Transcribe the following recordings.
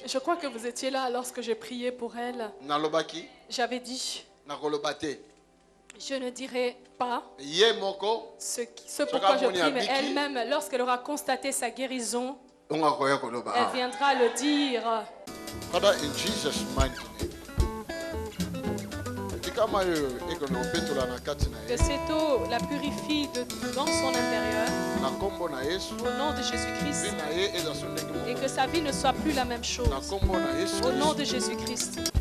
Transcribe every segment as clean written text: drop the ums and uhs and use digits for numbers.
Je crois que vous étiez là lorsque j'ai prié pour elle. J'avais dit, je ne dirai pas ce pourquoi je prie, mais elle-même, lorsqu'elle aura constaté sa guérison, elle viendra le dire. Father, in Jesus' mighty name. Que cette eau la purifie dans son intérieur, au nom de Jésus-Christ, et que sa vie ne soit plus la même chose, au nom de Jésus-Christ.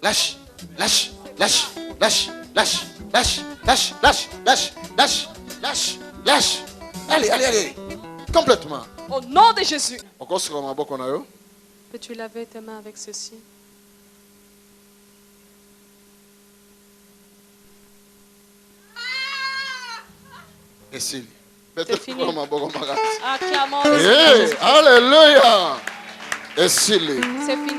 Lâche, lâche, lâche, lâche, lâche, lâche, lâche, lâche, lâche, lâche, lâche, lâche. Allez, allez, allez. Complètement. Au nom de Jésus. Peux-tu laver tes mains avec ceci? Et c'est fini. Alléluia. Et c'est fini.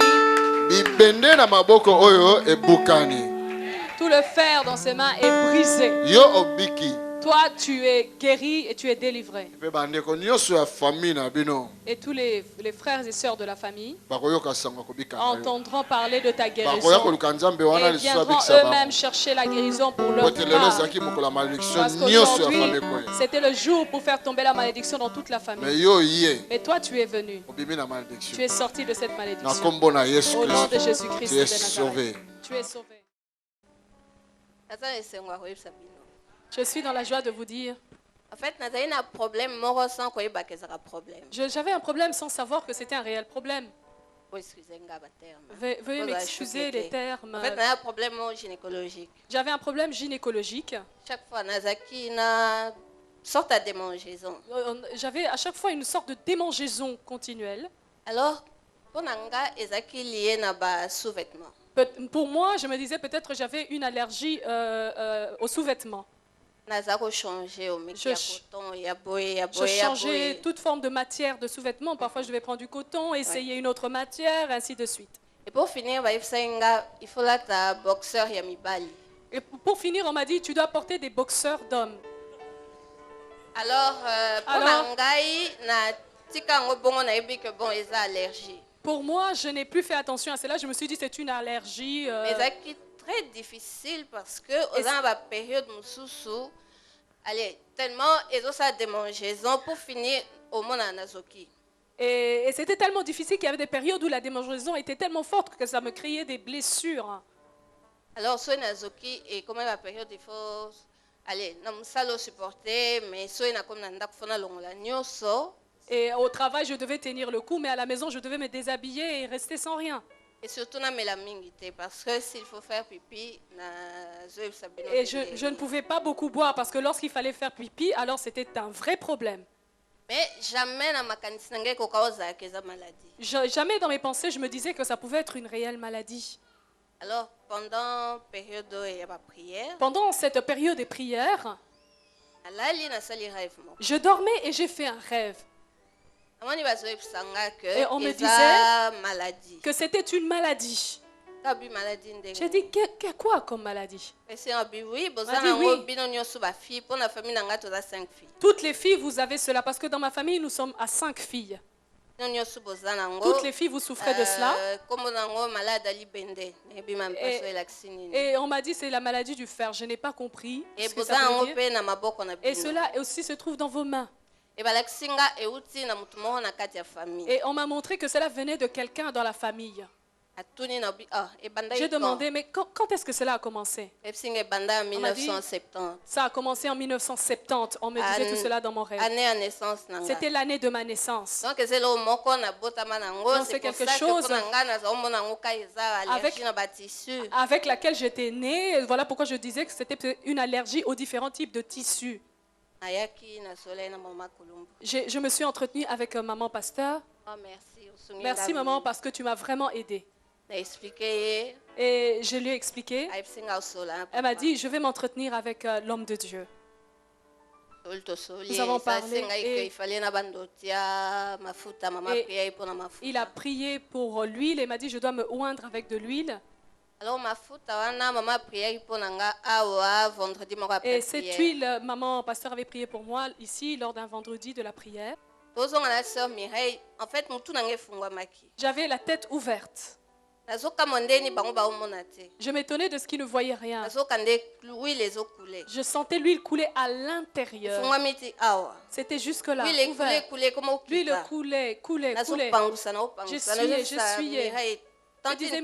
Tout le fer dans ses mains est brisé. Toi, tu es guéri et tu es délivré. Et tous les frères et sœurs de la famille entendront parler de ta guérison. Et viendront eux-mêmes chercher la guérison pour leur part. Parce qu'aujourd'hui, c'était le jour pour faire tomber la malédiction dans toute la famille. Mais toi, tu es venu. Tu es sorti de cette malédiction. Au nom de Jésus-Christ de Nazareth. Tu es sauvé. Je suis dans la joie de vous dire. En fait, j'avais un problème j'avais un problème sans savoir que c'était un réel problème. Veuillez m'excuser les termes. En fait, j'avais un problème gynécologique. J'avais un problème gynécologique. Chaque fois, j'avais une sorte de démangeaison. J'avais à chaque fois une sorte de démangeaison continuelle. Alors, pour moi, c'est lié à sous-vêtements. Pour moi, je me disais peut-être que j'avais une allergie aux sous-vêtements. Je changeais toute forme de matière de sous-vêtements. Parfois, je devais prendre du coton, essayer une autre matière, ainsi de suite. Et pour finir, il faut un boxeur. Et pour finir, on m'a dit, tu dois porter des boxeurs d'hommes. Alors, pour moi, je n'ai plus fait attention à cela. Je me suis dit, c'est une allergie. Mais c'est très difficile parce que dans la période où allez, tellement ils ont ça démangeaison pour finir au monde en Nazoki. Et c'était tellement difficile qu'il y avait des périodes où la démangeaison était tellement forte que ça me créait des blessures. Alors, sur Nazoki, et comme la période, il faut aller, non, ça le supporter, mais sur na comme nanda kufona longola nyoso. Et au travail, je devais tenir le coup, mais à la maison, je devais me déshabiller et rester sans rien. Et surtout, parce que s'il faut faire pipi, et je ne pouvais pas beaucoup boire parce que lorsqu'il fallait faire pipi, alors c'était un vrai problème. Mais jamais jamais dans mes pensées, je me disais que ça pouvait être une réelle maladie. Alors, pendant cette période des prières, je dormais et j'ai fait un rêve. Et on me disait que c'était une maladie. J'ai dit, quoi comme maladie? Toutes les filles, vous avez cela, parce que dans ma famille, nous sommes à 5 filles. Toutes les filles, vous souffrez de cela. Et on m'a dit, c'est la maladie du fer. Je n'ai pas compris ce que ça veut dire. Et cela aussi se trouve dans vos mains. Et on m'a montré que cela venait de quelqu'un dans la famille. J'ai demandé, mais quand est-ce que cela a commencé? Ça a commencé en 1970. On me disait tout cela dans mon rêve. C'était l'année de ma naissance. Donc c'est quelque chose avec laquelle j'étais née. Voilà pourquoi je disais que c'était une allergie aux différents types de tissus. Je me suis entretenue avec maman pasteur. Merci maman parce que tu m'as vraiment aidée. Et je lui ai expliqué. Elle m'a dit, je vais m'entretenir avec l'homme de Dieu. Nous avons parlé et il a prié pour l'huile et m'a dit, je dois me oindre avec de l'huile. Alors et cette huile, maman, pasteur avait prié pour moi ici lors d'un vendredi de la prière. J'avais la tête ouverte. Je m'étonnais de ce qu'il ne voyait rien. Je sentais l'huile couler à l'intérieur. C'était jusque là. L'huile coulait. J'essuyais. Je disais,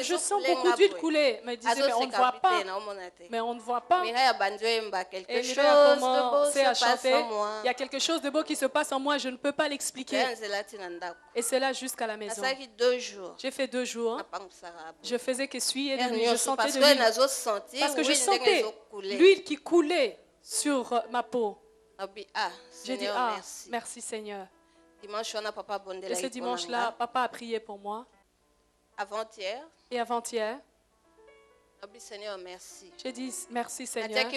je sens beaucoup d'huile couler. Mais disait, mais on ne voit pas. Mais on ne voit pas. Et Mireille a commencé à chanter. Il y a quelque chose de beau qui se passe en moi, je ne peux pas l'expliquer. Et c'est là jusqu'à la maison. J'ai fait 2 jours. Je faisais qu'essuyer de l'huile. Je sentais de l'huile. Parce que je sentais l'huile qui coulait sur ma peau. J'ai dit, ah, merci Seigneur. Et ce dimanche-là, papa a prié pour moi. Et avant-hier, j'ai dit merci Seigneur.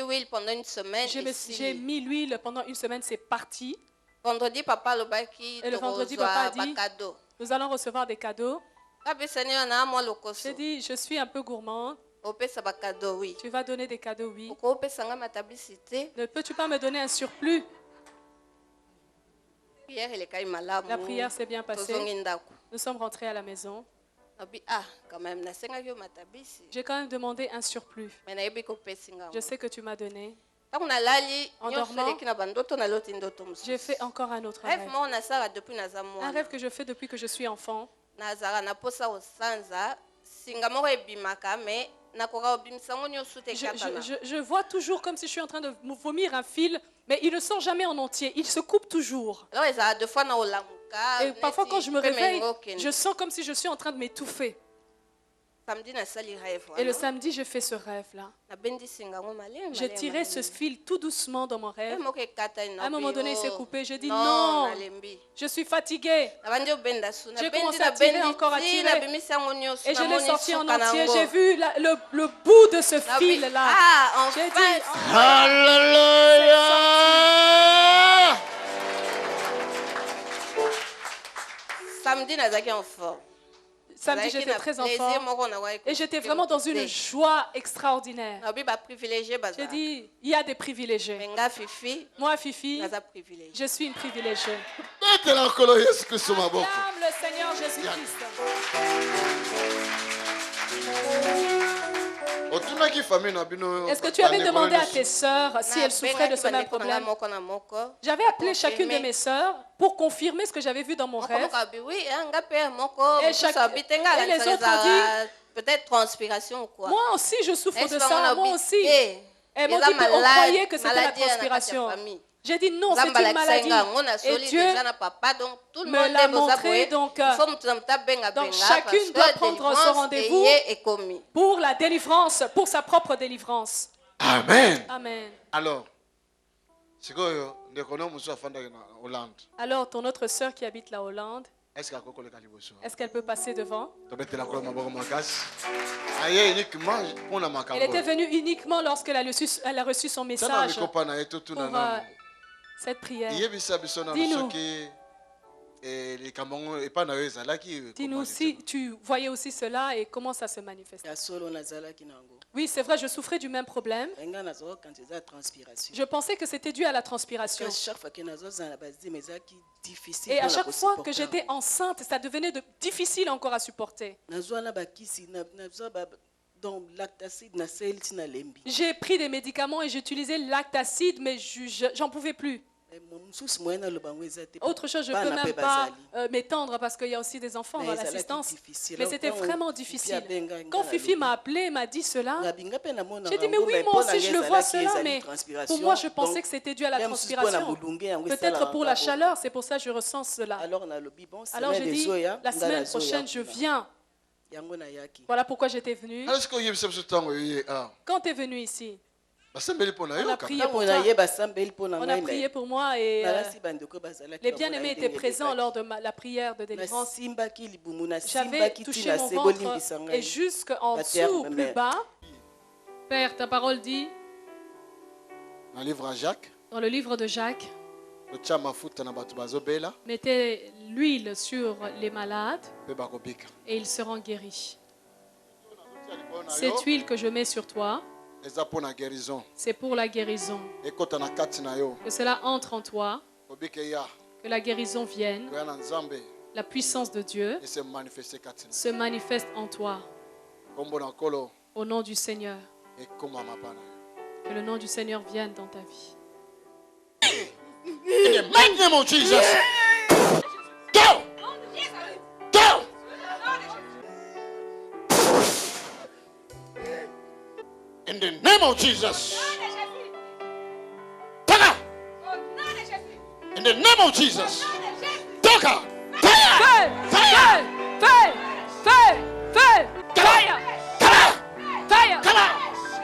J'ai mis l'huile pendant une semaine, c'est parti. Et le vendredi, papa a dit, nous allons recevoir des cadeaux. J'ai dit, je suis un peu gourmande. Tu vas donner des cadeaux, oui. Ne peux-tu pas me donner un surplus? La prière s'est bien passée. Nous sommes rentrés à la maison. J'ai quand même demandé un surplus. Je sais que tu m'as donné. En dormant, j'ai fait encore un autre rêve. Un rêve que je fais depuis que je suis enfant. Je vois toujours comme si je suis en train de vomir un fil, mais il ne sort jamais en entier, il se coupe toujours. Et parfois quand je me réveille, je sens comme si je suis en train de m'étouffer. Et le samedi, j'ai fait ce rêve-là. J'ai tiré ce fil tout doucement dans mon rêve. À un moment donné, il s'est coupé. J'ai dit non, je suis fatiguée. J'ai commencé à tirer, encore à tirer. Et je l'ai sorti en entier. J'ai vu le bout de ce fil-là. J'ai dit Alléluia. Samedi, j'étais très enfant et j'étais vraiment dans une joie extraordinaire. J'ai dit, il y a des privilégiés. Moi, Fifi, je suis une privilégiée. Acclame le Seigneur Jésus-Christ. Est-ce que tu avais demandé à tes sœurs si elles souffraient de ce même problème? J'avais appelé chacune de mes sœurs pour confirmer ce que j'avais vu dans mon rêve. Et les autres ont dit, peut-être transpiration ou quoi. Moi aussi je souffre de ça, moi aussi. Elles m'ont dit qu'on croyait que c'était la transpiration. J'ai dit non, c'est une maladie. Et Dieu me l'a montré, donc chacune doit prendre son rendez-vous pour la délivrance, pour sa propre délivrance. Amen. Amen. Alors ton autre sœur qui habite la Hollande, est-ce qu'elle peut passer devant? Elle était venue uniquement lorsqu'elle a reçu son message pour cette prière. Dis-nous si tu voyais aussi cela et comment ça se manifeste. Oui, c'est vrai, je souffrais du même problème. Je pensais que c'était dû à la transpiration. Et à chaque fois que j'étais enceinte, ça devenait difficile encore à supporter. J'ai pris des médicaments et j'utilisais Lactacide, mais j'en pouvais plus. Autre chose, je ne peux même pas m'étendre parce qu'il y a aussi des enfants dans l'assistance. Mais c'était vraiment difficile. Quand Fifi m'a appelé, m'a dit cela, j'ai dit mais oui, moi aussi je le vois cela, mais pour moi je pensais que c'était dû à la transpiration. Peut-être pour la chaleur, c'est pour ça que je ressens cela. Alors j'ai dit, la semaine prochaine je viens. Voilà pourquoi j'étais venue. Quand tu es venu ici, on a prié pour toi. On a prié pour moi et les bien-aimés étaient présents lors de la prière de délivrance. J'avais touché mon ventre et jusqu'en dessous, plus bas. Père, ta parole dit dans le livre de Jacques, mettez l'huile sur les malades et ils seront guéris. Cette huile que je mets sur toi, c'est pour la guérison. Que cela entre en toi, que la guérison vienne, la puissance de Dieu se manifeste en toi. Au nom du Seigneur. Que le nom du Seigneur vienne dans ta vie. In the mighty name of Jesus. Go! Go! In the name of Jesus. Taka! In the name of Jesus. Taka! Fire! Fire! Fire! Fire! Fire! Fire! Fire! Come on!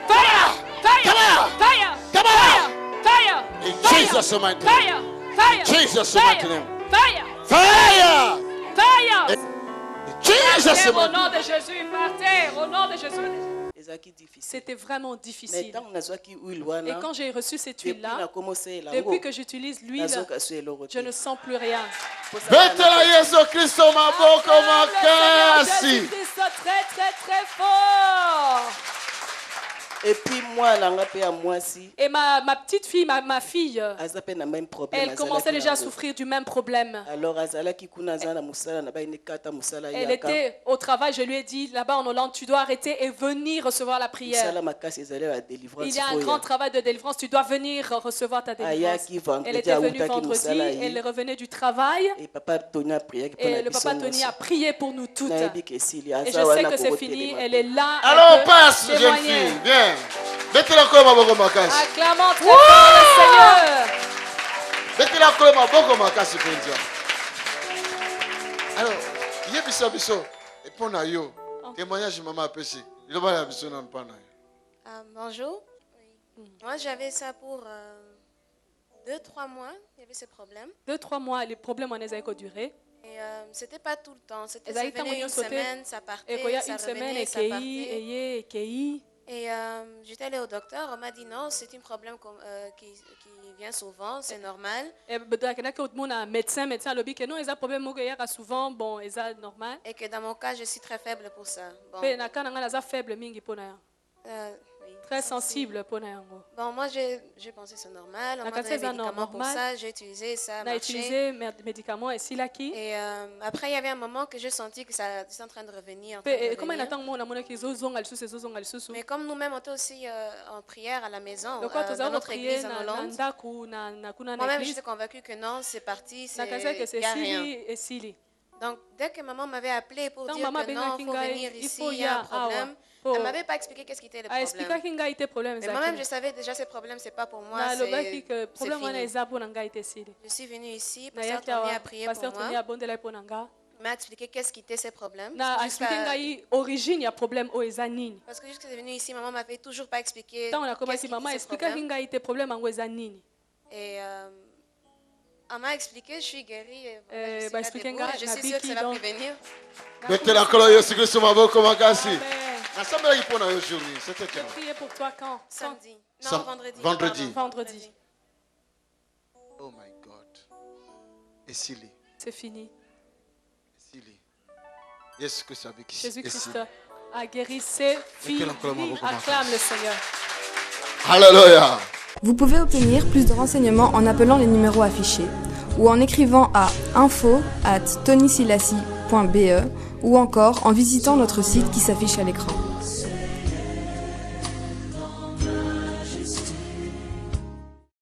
Fire! Fire! Fire! Fire! Fire! In Jesus' mighty name. Fire! Fire! Jesus' mighty name. Fire! Fire! Fire! In Jesus' Au mighty nom name. de Jésus, par terre, au nom de Jésus. C'était vraiment difficile. Et quand j'ai reçu cette huile-là, depuis que j'utilise l'huile, je ne sens plus rien. Betela Yesu Kristo maboko makasi. Jésus-Christ très très très fort. Et puis et ma petite fille, ma fille, elle commençait déjà à souffrir du même problème. Alors, elle était au travail, je lui ai dit, là-bas en Hollande, tu dois arrêter et venir recevoir la prière. Il y a un grand travail de délivrance, tu dois venir recevoir ta délivrance. Elle était venue vendredi, elle revenait du travail et le papa Tony a prié pour nous toutes. Et je sais que c'est fini, elle est là. Alors passe, jeune fille, viens. Acclamons très fort le Seigneur. Alors, témoignage maman Pessi. Bonjour. Moi, j'avais ça pour 2-3 mois. Il y avait ce problème. 2-3 mois, les problèmes en ont duré. Et c'était pas tout le temps. C'était une semaine, ça partait, ça revenait, ça partait. Et j'étais allée au docteur, on m'a dit non, c'est un problème qui vient souvent, c'est normal. Et que dans mon cas, je suis très faible pour ça. Bon. Très sensible pour bon, moi j'ai pensé que c'est normal. On m'a donné des médicaments pour ça, j'ai utilisé ça, on a utilisé médicaments et et après il y avait un moment que j'ai senti que ça était en train de revenir. Mais comme nous-mêmes on était aussi en prière à la maison, dans notre église en Hollande, moi-même j'étais convaincue que non, c'est parti, il n'y a rien. Donc dès que maman m'avait appelé pour dire que non, il faut venir ici, il y a un problème. Elle ne m'avait pas expliqué qu'est-ce qui était le problème. Mais moi-même, je savais déjà ce problème, ce n'est pas pour moi, c'est fini. Je suis venue ici, Pasteur Tony a prié pour moi. Il m'a expliqué qu'est-ce qui était ce problème. Parce que jusqu'à venue ici, maman ne m'avait toujours pas expliqué qu'est-ce qui était ce problème. Et elle m'a expliqué, je suis guérie. Je suis sûre que ça va prévenir. J'ai prié pour toi quand? Samedi. Non, vendredi. Vendredi. Oh my God. Et Sili. C'est fini. Jésus-Christ a guéri ses filles. Acclame le Seigneur. Alléluia. Vous pouvez obtenir plus de renseignements en appelant les numéros affichés ou en écrivant à info@tonysilassi.be ou encore en visitant notre site qui s'affiche à l'écran.